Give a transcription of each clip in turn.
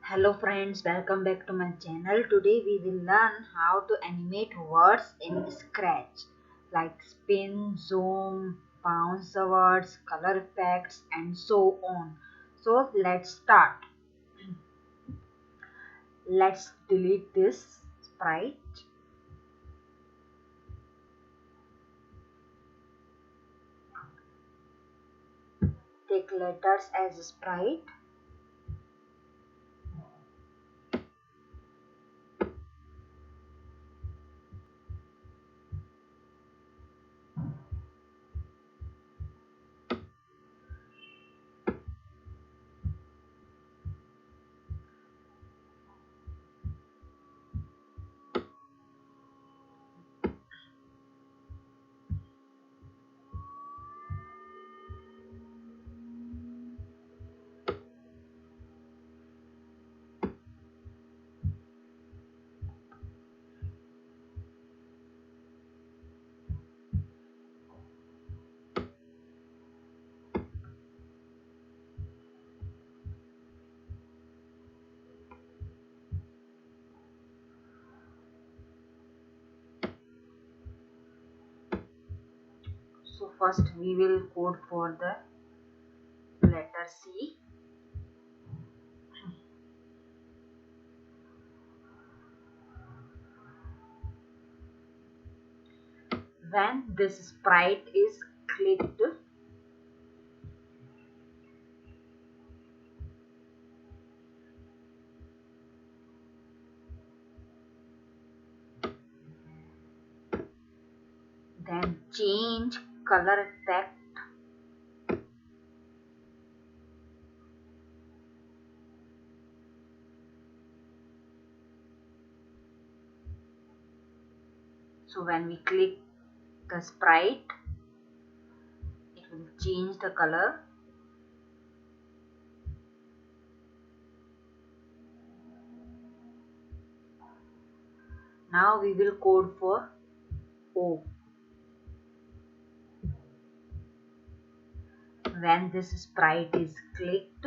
Hello friends, welcome back to my channel. Today we will learn how to animate words in Scratch like spin, zoom, bounce the words, color effects and so on. So let's start. Let's delete this sprite. Take letters as a sprite. So first we will code for the letter C. When this sprite is clicked, then change color effect so when we click the sprite it will change the color. Now we will code for O. When this sprite is clicked,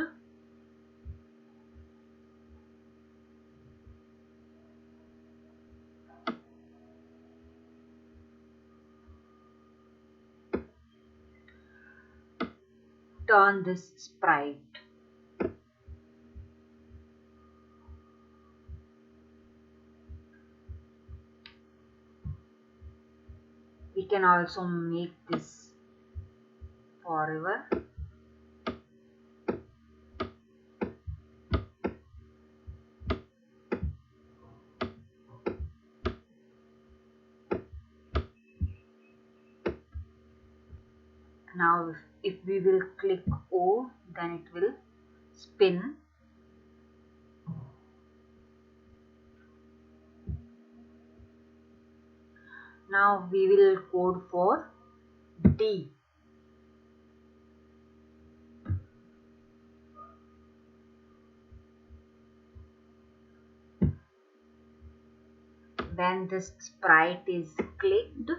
turn this sprite. We can also make this forever. Now if we will click O, then it will spin. Now we will code for D. When this sprite is clicked,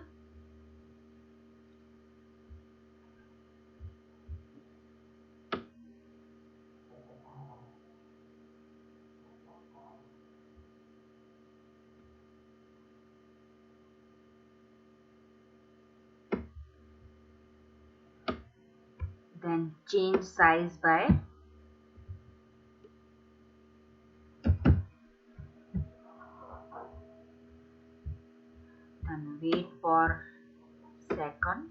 then change size by then wait for second.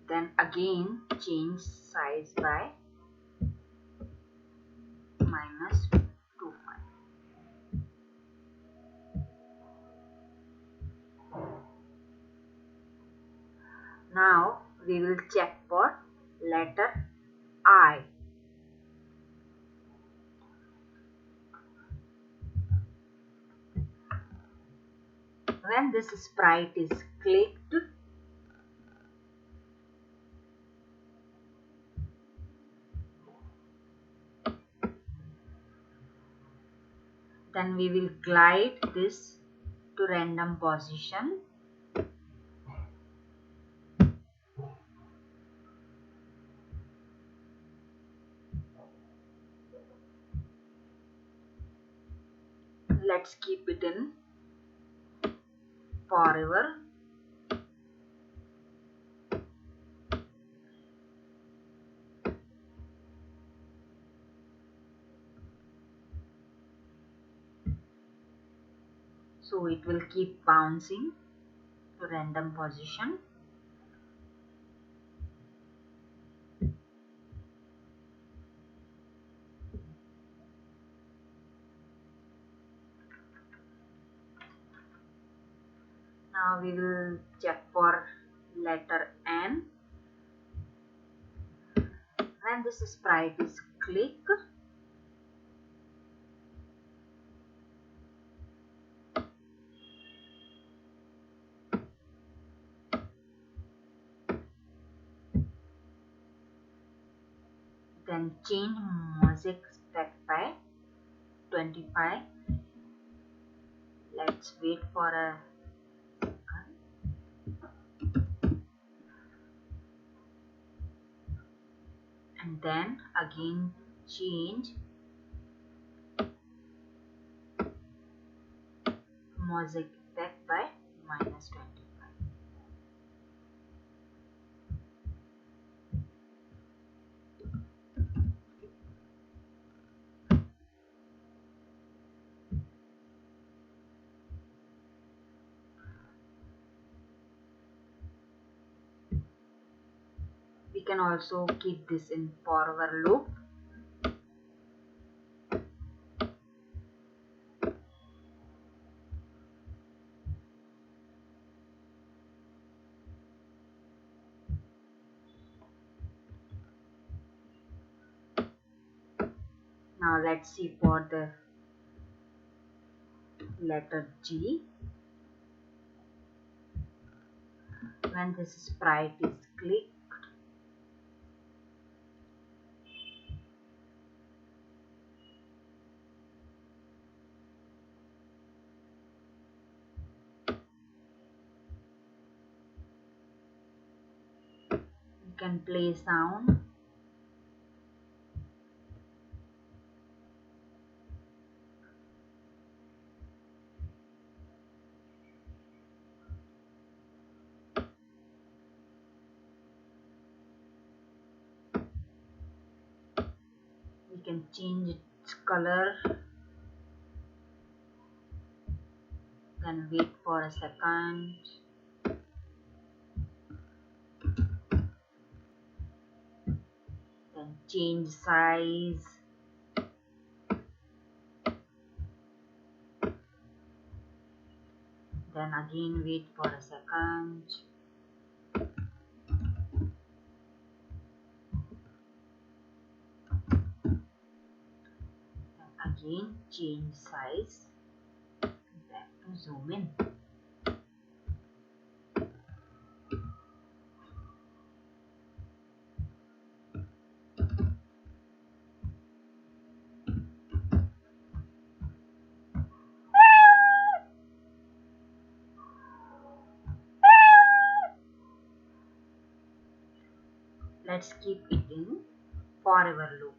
Then again change size by -25. Now we will check for letter I. When this sprite is clicked, then we will glide this to random position. let's keep it in forever. So it will keep bouncing to random position. Now we will check for letter N. When this sprite is click, then change mosaic stack by 25. Let's wait for a second. And then again change mosaic stack by -25. We can also keep this in forward loop. Now let's see for the letter G. When this sprite is clicked, we can play sound. We can change its color, then wait for a second. Then change size. Then again wait for a second. Then again change size. Back to zoom in. Let's keep it in forever loop.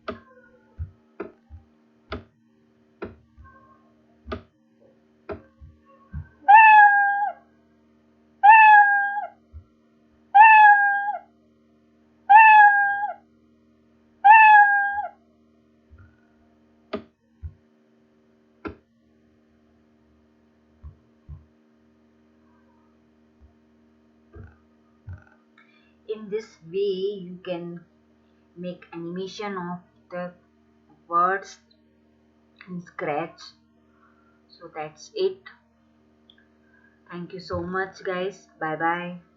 In this way you can make animation of the words in Scratch. So that's it. Thank you so much guys. Bye bye.